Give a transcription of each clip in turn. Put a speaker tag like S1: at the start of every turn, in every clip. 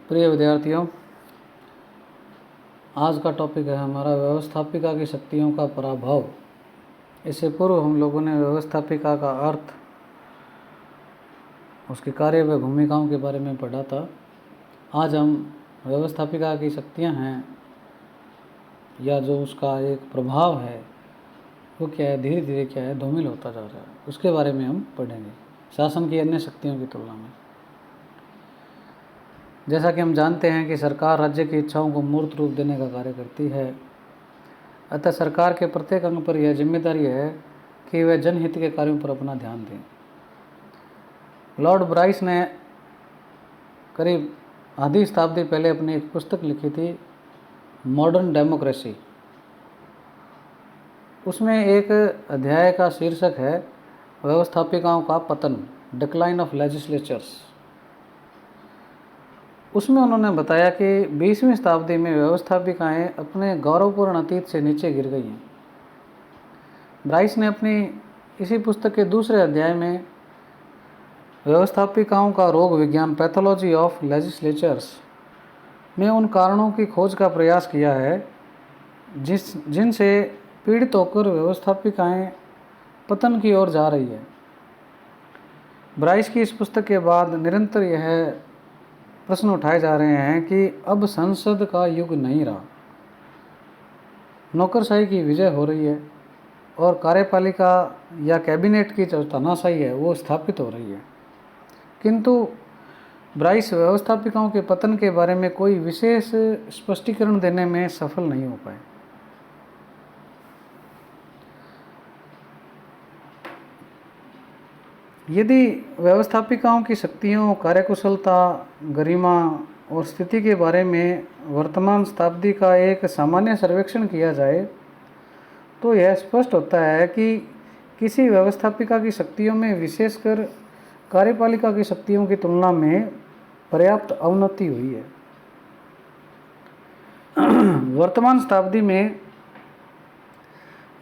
S1: प्रिय विद्यार्थियों, आज का टॉपिक है हमारा व्यवस्थापिका की शक्तियों का पराभव। इससे पूर्व हम लोगों ने व्यवस्थापिका का अर्थ, उसके कार्य व भूमिकाओं के बारे में पढ़ा था। आज हम व्यवस्थापिका की शक्तियां हैं या जो उसका एक प्रभाव है वो क्या है, धीरे धीरे क्या है, धूमिल होता जा रहा है, उसके बारे में हम पढ़ेंगे शासन की अन्य शक्तियों की तुलना में। जैसा कि हम जानते हैं कि सरकार राज्य की इच्छाओं को मूर्त रूप देने का कार्य करती है, अतः सरकार के प्रत्येक अंग पर यह जिम्मेदारी है कि वह जनहित के कार्यों पर अपना ध्यान दें। लॉर्ड ब्राइस ने करीब आधी शताब्दी पहले अपनी एक पुस्तक लिखी थी, मॉडर्न डेमोक्रेसी। उसमें एक अध्याय का शीर्षक है व्यवस्थापिकाओं का पतन, डिक्लाइन ऑफ लेजिस्लेचर्स। उसमें उन्होंने बताया कि 20वीं शताब्दी में व्यवस्थापिकाएं अपने गौरवपूर्ण अतीत से नीचे गिर गई हैं। ब्राइस ने अपनी इसी पुस्तक के दूसरे अध्याय में व्यवस्थापिकाओं का रोग विज्ञान, पैथोलॉजी ऑफ लेजिस्लेचर्स में उन कारणों की खोज का प्रयास किया है जिनसे पीड़ित होकर व्यवस्थापिकाएं पतन की ओर जा रही है। ब्राइस की इस पुस्तक के बाद निरंतर यह प्रश्न उठाए जा रहे हैं कि अब संसद का युग नहीं रहा, नौकरशाही की विजय हो रही है और कार्यपालिका या कैबिनेट की जो तानाशाही है वो स्थापित हो रही है। किंतु ब्राइस व्यवस्थापिकाओं के पतन के बारे में कोई विशेष स्पष्टीकरण देने में सफल नहीं हो पाए। यदि व्यवस्थापिकाओं की शक्तियों, कार्यकुशलता, गरिमा और स्थिति के बारे में वर्तमान शताब्दी का एक सामान्य सर्वेक्षण किया जाए तो यह स्पष्ट होता है कि किसी व्यवस्थापिका की शक्तियों में विशेषकर कार्यपालिका की शक्तियों की तुलना में पर्याप्त अवनति हुई है। वर्तमान शताब्दी में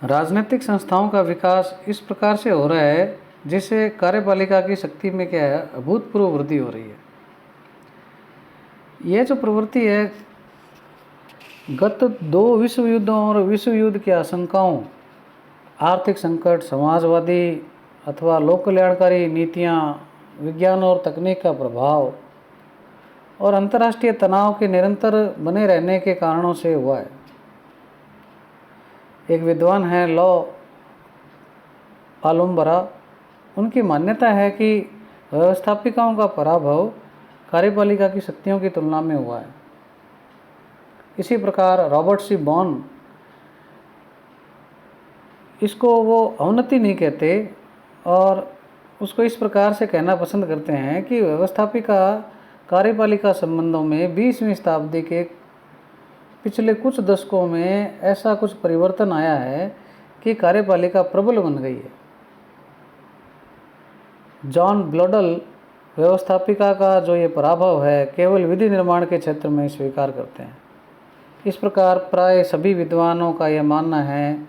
S1: राजनीतिक संस्थाओं का विकास इस प्रकार से हो रहा है जिससे कार्यपालिका की शक्ति में क्या है, अभूतपूर्व वृद्धि हो रही है। यह जो प्रवृत्ति है गत 2 विश्व युद्धों और विश्व युद्ध की आशंकाओं, आर्थिक संकट, समाजवादी अथवा लोक कल्याणकारी नीतियाँ, विज्ञान और तकनीक का प्रभाव और अंतर्राष्ट्रीय तनाव के निरंतर बने रहने के कारणों से हुआ है। एक विद्वान है लॉ पालुम्बरा, उनकी मान्यता है कि व्यवस्थापिकाओं का पराभव कार्यपालिका की शक्तियों की तुलना में हुआ है। इसी प्रकार रॉबर्ट सी बॉन, इसको वो अवनति नहीं कहते और उसको इस प्रकार से कहना पसंद करते हैं कि व्यवस्थापिका कार्यपालिका संबंधों में 20वीं शताब्दी के पिछले कुछ दशकों में ऐसा कुछ परिवर्तन आया है कि कार्यपालिका प्रबल बन गई है। जॉन ब्लोडल व्यवस्थापिका का जो ये पराभव है केवल विधि निर्माण के क्षेत्र में स्वीकार करते हैं। इस प्रकार प्राय सभी विद्वानों का यह मानना है,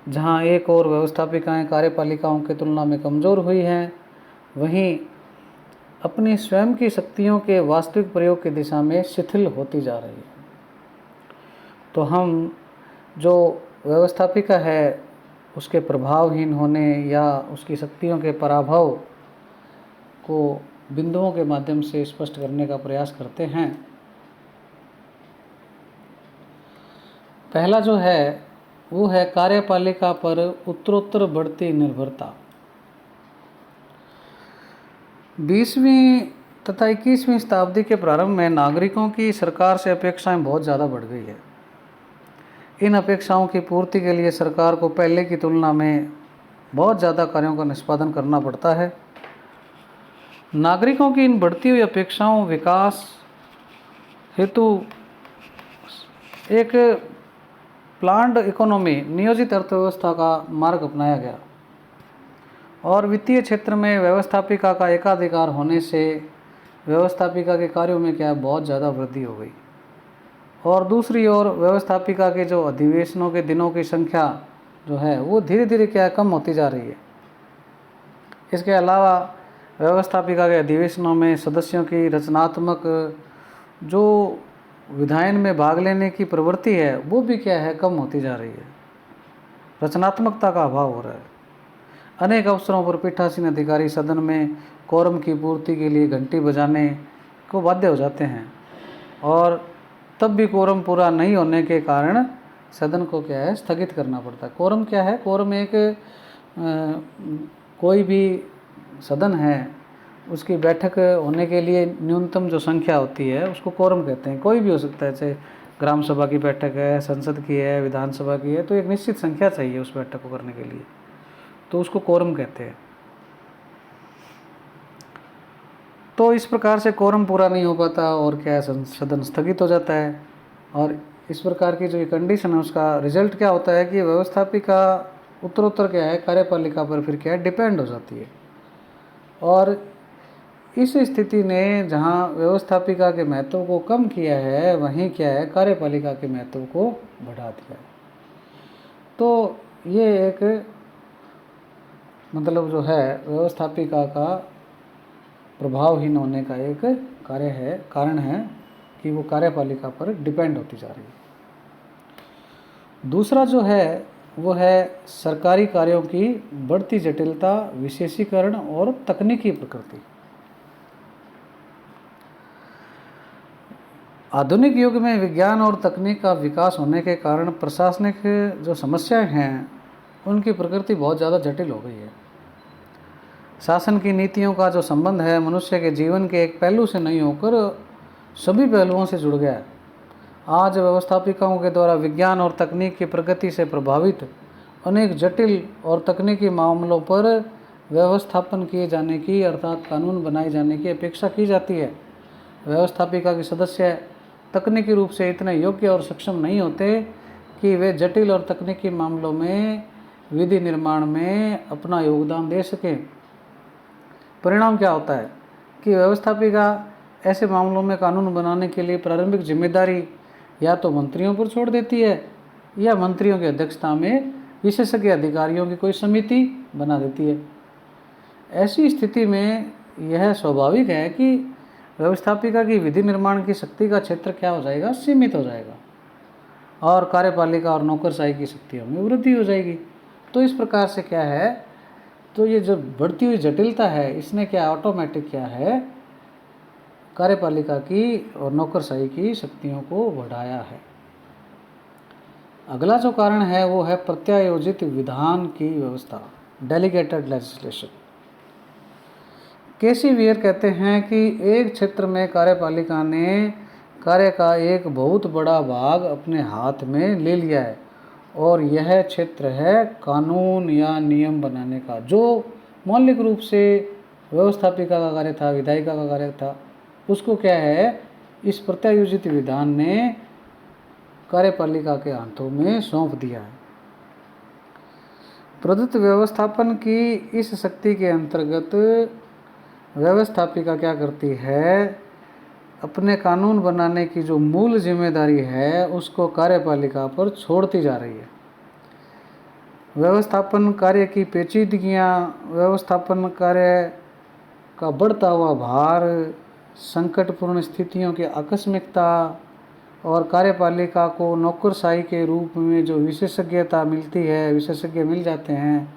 S1: जहां एक और व्यवस्थापिकाएं कार्यपालिकाओं की तुलना में कमज़ोर हुई हैं, वहीं अपनी स्वयं की शक्तियों के वास्तविक प्रयोग की दिशा में शिथिल होती जा रही है। तो हम जो व्यवस्थापिका है उसके प्रभावहीन होने या उसकी शक्तियों के पराभव को बिंदुओं के माध्यम से स्पष्ट करने का प्रयास करते हैं। पहला जो है वो है कार्यपालिका पर उत्तरोत्तर बढ़ती निर्भरता। 20वीं तथा 21वीं शताब्दी के प्रारंभ में नागरिकों की सरकार से अपेक्षाएं बहुत ज़्यादा बढ़ गई है। इन अपेक्षाओं की पूर्ति के लिए सरकार को पहले की तुलना में बहुत ज़्यादा कार्यों का निष्पादन करना पड़ता है। नागरिकों की इन बढ़ती हुई अपेक्षाओं विकास हेतु एक प्लान्ड इकोनॉमी, नियोजित अर्थव्यवस्था का मार्ग अपनाया गया और वित्तीय क्षेत्र में व्यवस्थापिका का एकाधिकार होने से व्यवस्थापिका के कार्यों में क्या बहुत ज़्यादा वृद्धि हो गई। और दूसरी ओर व्यवस्थापिका के जो अधिवेशनों के दिनों की संख्या जो है वो धीरे धीरे क्या कम होती जा रही है। इसके अलावा व्यवस्थापिका के अधिवेशनों में सदस्यों की रचनात्मक जो विधायन में भाग लेने की प्रवृत्ति है वो भी क्या है, कम होती जा रही है। रचनात्मकता का अभाव हो रहा है। अनेक अवसरों पर पीठासीन अधिकारी सदन में कोरम की पूर्ति के लिए घंटी बजाने को बाध्य हो जाते हैं और तब भी कोरम पूरा नहीं होने के कारण सदन को क्या है, स्थगित करना पड़ता है। कोरम क्या है? कोरम एक कोई भी सदन है उसकी बैठक होने के लिए न्यूनतम जो संख्या होती है उसको कोरम कहते हैं। कोई भी हो सकता है, जैसे ग्राम सभा की बैठक है, संसद की है, विधानसभा की है, तो एक निश्चित संख्या चाहिए उस बैठक को करने के लिए, तो उसको कोरम कहते हैं। तो इस प्रकार से कोरम पूरा नहीं हो पाता और क्या है, सदन स्थगित हो जाता है। और इस प्रकार की जो ये कंडीशन है उसका रिजल्ट क्या होता है कि व्यवस्थापिका उत्तरोत्तर क्या है, कार्यपालिका पर फिर क्या है, डिपेंड हो जाती है। और इस स्थिति ने जहाँ व्यवस्थापिका के महत्व को कम किया है, वहीं क्या है, कार्यपालिका के महत्व को बढ़ा दिया है। तो ये एक मतलब जो है व्यवस्थापिका का प्रभावहीन होने का एक कारण है कि वो कार्यपालिका पर डिपेंड होती जा रही है। दूसरा जो है वो है सरकारी कार्यों की बढ़ती जटिलता, विशेषीकरण और तकनीकी प्रकृति। आधुनिक युग में विज्ञान और तकनीक का विकास होने के कारण प्रशासनिक जो समस्याएं हैं उनकी प्रकृति बहुत ज़्यादा जटिल हो गई है। शासन की नीतियों का जो संबंध है मनुष्य के जीवन के एक पहलू से नहीं होकर सभी पहलुओं से जुड़ गया है। आज व्यवस्थापिकाओं के द्वारा विज्ञान और तकनीक की प्रगति से प्रभावित अनेक जटिल और तकनीकी मामलों पर व्यवस्थापन किए जाने की अर्थात कानून बनाए जाने की अपेक्षा की जाती है। व्यवस्थापिका के सदस्य तकनीकी रूप से इतने योग्य और सक्षम नहीं होते कि वे जटिल और तकनीकी मामलों में विधि निर्माण में अपना योगदान दे सकें। परिणाम क्या होता है कि व्यवस्थापिका ऐसे मामलों में कानून बनाने के लिए प्रारंभिक जिम्मेदारी या तो मंत्रियों पर छोड़ देती है या मंत्रियों की अध्यक्षता में विशेषज्ञ अधिकारियों की कोई समिति बना देती है। ऐसी स्थिति में यह स्वाभाविक है कि व्यवस्थापिका की विधि निर्माण की शक्ति का क्षेत्र क्या हो जाएगा, सीमित हो जाएगा और कार्यपालिका और नौकरशाही की शक्तियों में वृद्धि हो जाएगी। तो इस प्रकार से क्या है, तो ये जो बढ़ती हुई जटिलता है इसने क्या ऑटोमेटिक क्या है, कार्यपालिका की और नौकरशाही की शक्तियों को बढ़ाया है। अगला जो कारण है वो है प्रत्यायोजित विधान की व्यवस्था, डेलीगेटेड लेजिस्लेशन। केसी वियर कहते हैं कि एक क्षेत्र में कार्यपालिका ने कार्य का एक बहुत बड़ा भाग अपने हाथ में ले लिया है और यह क्षेत्र है कानून या नियम बनाने का। जो मौलिक रूप से व्यवस्थापिका का कार्य था, विधायिका का कार्य था, उसको क्या है, इस प्रत्यायोजित विधान ने कार्यपालिका के हाथों में सौंप दिया है। प्रदत्त व्यवस्थापन की इस शक्ति के अंतर्गत व्यवस्थापिका क्या करती है, अपने कानून बनाने की जो मूल जिम्मेदारी है उसको कार्यपालिका पर छोड़ती जा रही है। व्यवस्थापन कार्य की पेचीदगियाँ, व्यवस्थापन कार्य का बढ़ता हुआ भार, संकटपूर्ण स्थितियों की आकस्मिकता और कार्यपालिका को नौकरशाही के रूप में जो विशेषज्ञता मिलती है, विशेषज्ञ मिल जाते हैं,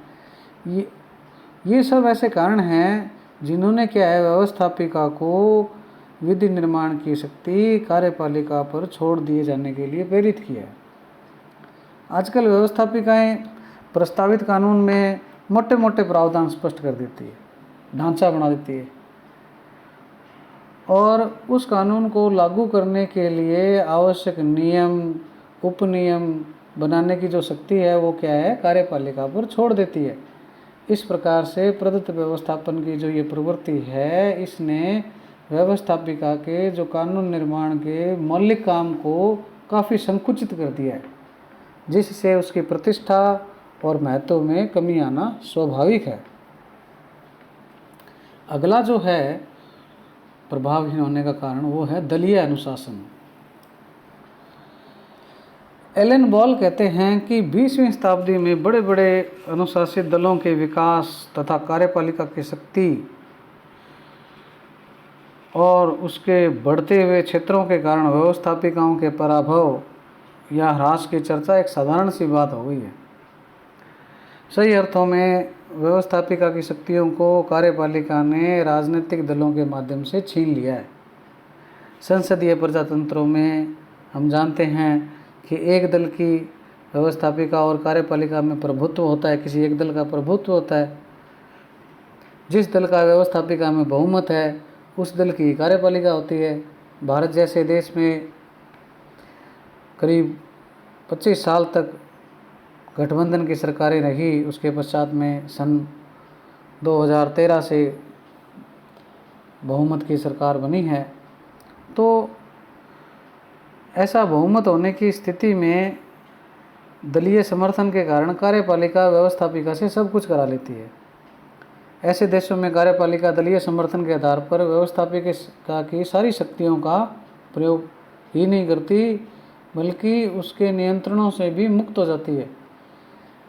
S1: ये सब ऐसे कारण हैं जिन्होंने क्या है, व्यवस्थापिका को विधि निर्माण की शक्ति कार्यपालिका पर छोड़ दिए जाने के लिए प्रेरित किया है। आजकल व्यवस्थापिकाएं प्रस्तावित कानून में मोटे मोटे प्रावधान स्पष्ट कर देती है, ढांचा बना देती है और उस कानून को लागू करने के लिए आवश्यक नियम, उपनियम बनाने की जो शक्ति है वो क्या है, कार्यपालिका पर छोड़ देती है। इस प्रकार से प्रदत्त व्यवस्थापन की जो ये प्रवृत्ति है इसने व्यवस्थापिका के जो कानून निर्माण के मौलिक काम को काफ़ी संकुचित कर दिया है, जिससे उसकी प्रतिष्ठा और महत्व में कमी आना स्वाभाविक है। अगला जो है प्रभावहीन होने का कारण वो है दलीय अनुशासन। एलन बॉल कहते हैं कि 20वीं शताब्दी में बड़े बड़े अनुशासित दलों के विकास तथा कार्यपालिका की शक्ति और उसके बढ़ते हुए क्षेत्रों के कारण व्यवस्थापिकाओं के पराभव या ह्रास की चर्चा एक साधारण सी बात हो गई है। सही अर्थों में व्यवस्थापिका की शक्तियों को कार्यपालिका ने राजनीतिक दलों के माध्यम से छीन लिया है। संसदीय प्रजातंत्रों में हम जानते हैं कि एक दल की व्यवस्थापिका और कार्यपालिका में प्रभुत्व होता है, किसी एक दल का प्रभुत्व होता है। जिस दल का व्यवस्थापिका में बहुमत है उस दल की कार्यपालिका होती है। भारत जैसे देश में करीब 25 साल तक गठबंधन की सरकारें रही, उसके पश्चात में सन 2013 से बहुमत की सरकार बनी है। तो ऐसा बहुमत होने की स्थिति में दलीय समर्थन के कारण कार्यपालिका व्यवस्थापिका से सब कुछ करा लेती है। ऐसे देशों में कार्यपालिका दलीय समर्थन के आधार पर व्यवस्थापिका की सारी शक्तियों का प्रयोग ही नहीं करती, बल्कि उसके नियंत्रणों से भी मुक्त हो जाती है।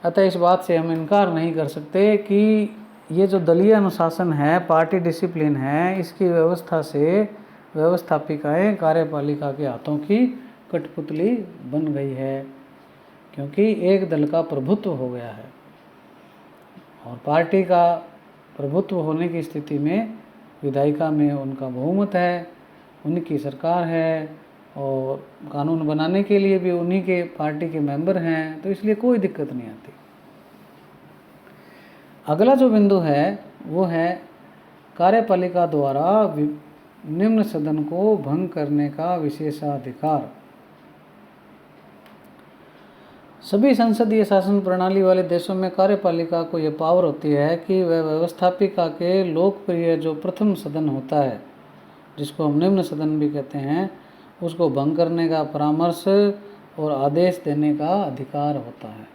S1: अतः इस बात से हम इनकार नहीं कर सकते कि ये जो दलीय अनुशासन है, पार्टी डिसिप्लिन है, इसकी व्यवस्था से व्यवस्थापिकाएं कार्यपालिका के हाथों की कठपुतली बन गई है, क्योंकि एक दल का प्रभुत्व हो गया है। और पार्टी का प्रभुत्व होने की स्थिति में विधायिका में उनका बहुमत है, उनकी सरकार है और कानून बनाने के लिए भी उन्हीं के पार्टी के मेंबर हैं, तो इसलिए कोई दिक्कत नहीं आती। अगला जो बिंदु है वो है कार्यपालिका द्वारा निम्न सदन को भंग करने का विशेषाधिकार। सभी संसदीय शासन प्रणाली वाले देशों में कार्यपालिका को यह पावर होती है कि वह व्यवस्थापिका के लोकप्रिय जो प्रथम सदन होता है, जिसको हम निम्न सदन भी कहते हैं, उसको भंग करने का परामर्श और आदेश देने का अधिकार होता है।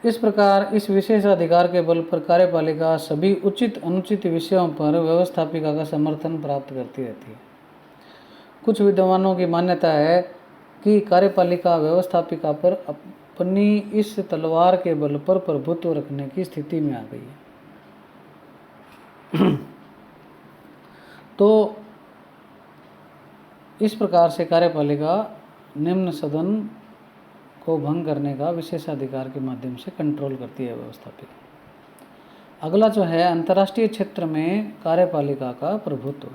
S1: इस प्रकार इस विशेषाधिकार के बल पर कार्यपालिका सभी उचित अनुचित विषयों पर व्यवस्थापिका का समर्थन प्राप्त करती रहती है। कुछ विद्वानों की मान्यता है कि कार्यपालिका व्यवस्थापिका पर अपनी इस तलवार के बल पर प्रभुत्व रखने की स्थिति में आ गई है। तो इस प्रकार से कार्यपालिका निम्न सदन को भंग करने का विशेषाधिकार के माध्यम से कंट्रोल करती है व्यवस्थापिका। अगला जो है अंतर्राष्ट्रीय क्षेत्र में कार्यपालिका का प्रभुत्व।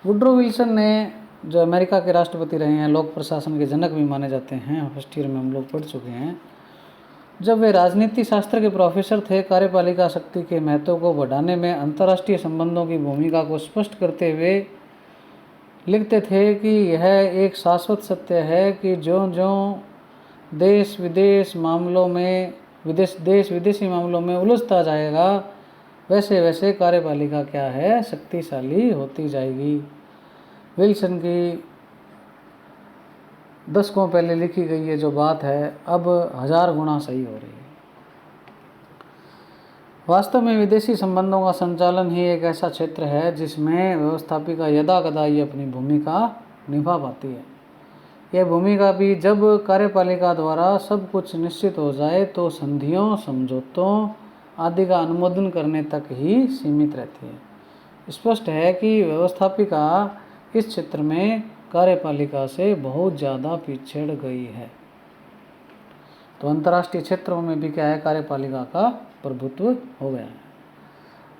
S1: वुड्रो विल्सन ने, जो अमेरिका के राष्ट्रपति रहे हैं, लोक प्रशासन के जनक भी माने जाते हैं, फर्स्ट ईयर में हम लोग पढ़ चुके हैं, जब वे राजनीति शास्त्र के प्रोफेसर थे, कार्यपालिका शक्ति के महत्व को बढ़ाने में अंतर्राष्ट्रीय संबंधों की भूमिका को स्पष्ट करते हुए लिखते थे कि यह एक शाश्वत सत्य है कि ज्यों-ज्यों देश विदेशी मामलों में उलझता जाएगा, वैसे वैसे कार्यपालिका क्या है, शक्तिशाली होती जाएगी। विल्सन की दशकों पहले लिखी गई ये जो बात है, अब 1000 गुना सही हो रही है। वास्तव में विदेशी संबंधों का संचालन ही एक ऐसा क्षेत्र है जिसमें व्यवस्थापिका यदाकदा ये अपनी भूमिका निभा पाती है। यह भूमिका भी जब कार्यपालिका द्वारा सब कुछ निश्चित हो जाए तो संधियों, समझौतों आदि का अनुमोदन करने तक ही सीमित रहती है। स्पष्ट है कि व्यवस्थापिका इस क्षेत्र में कार्यपालिका से बहुत ज़्यादा पिछड़ गई है। तो अंतर्राष्ट्रीय क्षेत्रों में भी क्या है, कार्यपालिका का प्रभुत्व हो गया है।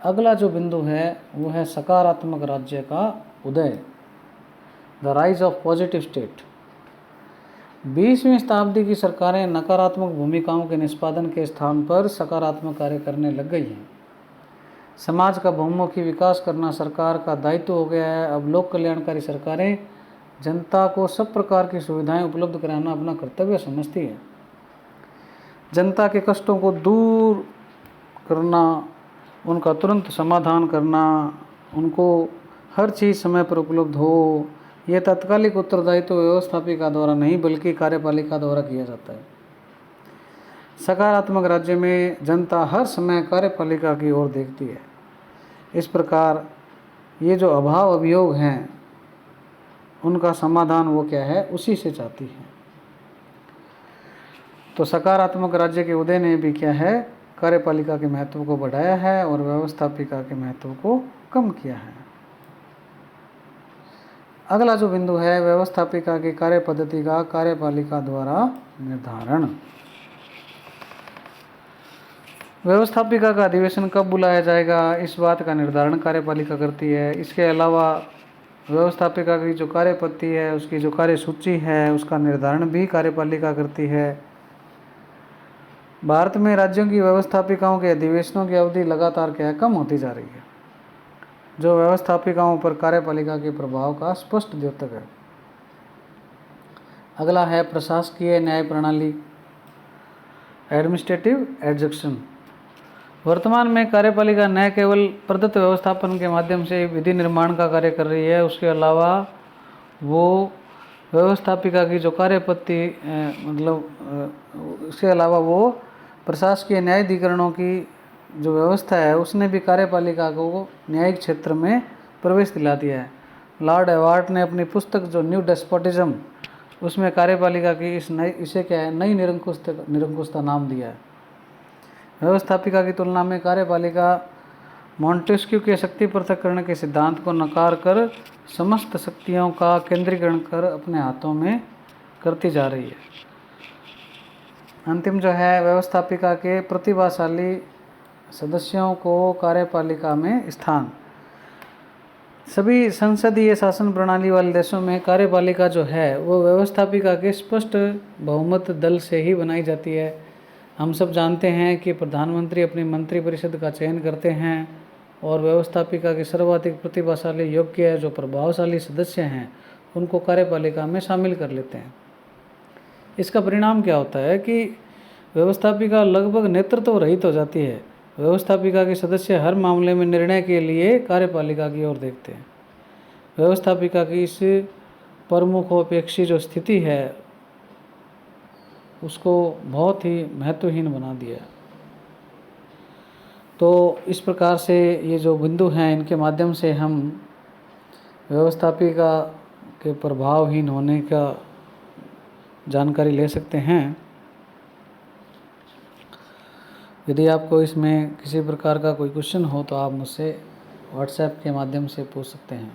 S1: अगला जो बिंदु है वो है सकारात्मक राज्य का उदय, the rise of positive state. 20वीं शताब्दी की सरकारें नकारात्मक भूमिकाओं के निष्पादन के स्थान पर सकारात्मक कार्य करने लग गई हैं। समाज का बहुमुखी विकास करना सरकार का दायित्व हो गया है। अब लोक कल्याणकारी सरकारें जनता को सब प्रकार की सुविधाएं उपलब्ध कराना अपना कर्तव्य समझती है। जनता के कष्टों को दूर करना, उनका तुरंत समाधान करना, उनको हर चीज़ समय पर उपलब्ध हो, यह तात्कालिक उत्तरदायित्व व्यवस्थापिका द्वारा नहीं बल्कि कार्यपालिका द्वारा किया जाता है। सकारात्मक राज्य में जनता हर समय कार्यपालिका की ओर देखती है। इस प्रकार ये जो अभाव अभियोग हैं उनका समाधान वो क्या है, उसी से चाहती है। तो सकारात्मक राज्य के उदय ने भी क्या है, कार्यपालिका के महत्व को बढ़ाया है और व्यवस्थापिका के महत्व को कम किया है। अगला जो बिंदु है, व्यवस्थापिका की कार्य पद्धति का कार्यपालिका द्वारा निर्धारण। व्यवस्थापिका का अधिवेशन कब बुलाया जाएगा, इस बात का निर्धारण कार्यपालिका करती है। इसके अलावा व्यवस्थापिका की जो कार्य पद्धति है, उसकी जो कार्य सूची है, उसका निर्धारण भी कार्यपालिका करती है। भारत में राज्यों की व्यवस्थापिकाओं के अधिवेशनों की अवधि लगातार कम होती जा रही है, जो व्यवस्थापिकाओं पर कार्यपालिका के प्रभाव का स्पष्ट द्योतक है। अगला है प्रशासकीय न्याय प्रणाली, एडमिनिस्ट्रेटिव एडजक्शन। वर्तमान में कार्यपालिका न केवल प्रदत्त व्यवस्थापन के माध्यम से विधि निर्माण का कार्य कर रही है, उसके अलावा वो व्यवस्थापिका की जो कार्य पद्धति उसके अलावा वो प्रशासकीय न्यायाधिकरणों की जो व्यवस्था है, उसने भी कार्यपालिका को न्यायिक क्षेत्र में प्रवेश दिला दिया है। लॉर्ड एवार्ड ने अपनी पुस्तक जो न्यू डेस्पोटिज्म, उसमें कार्यपालिका की इसे क्या है, नई निरंकुशता नाम दिया है। व्यवस्थापिका की तुलना में कार्यपालिका मॉन्टेस्क्यू के शक्ति पृथक्करण के सिद्धांत को नकार कर समस्त शक्तियों का केंद्रीकरण कर अपने हाथों में करती जा रही है। अंतिम जो है, व्यवस्थापिका के प्रतिभाशाली सदस्यों को कार्यपालिका में स्थान। सभी संसदीय शासन प्रणाली वाले देशों में कार्यपालिका जो है वो व्यवस्थापिका के स्पष्ट बहुमत दल से ही बनाई जाती है। हम सब जानते हैं कि प्रधानमंत्री अपनी मंत्रिपरिषद का चयन करते हैं और व्यवस्थापिका के सर्वाधिक प्रतिभाशाली, योग्य, जो प्रभावशाली सदस्य हैं उनको कार्यपालिका में शामिल कर लेते हैं। इसका परिणाम क्या होता है कि व्यवस्थापिका लगभग नेतृत्व रहित हो जाती है। व्यवस्थापिका के सदस्य हर मामले में निर्णय के लिए कार्यपालिका की ओर देखते हैं। व्यवस्थापिका की इस प्रमुखोपेक्षी जो स्थिति है उसको बहुत ही महत्वहीन बना दिया। तो इस प्रकार से ये जो बिंदु हैं, इनके माध्यम से हम व्यवस्थापिका के प्रभावहीन होने का जानकारी ले सकते हैं। यदि आपको इसमें किसी प्रकार का कोई क्वेश्चन हो तो आप मुझसे व्हाट्सएप के माध्यम से पूछ सकते हैं।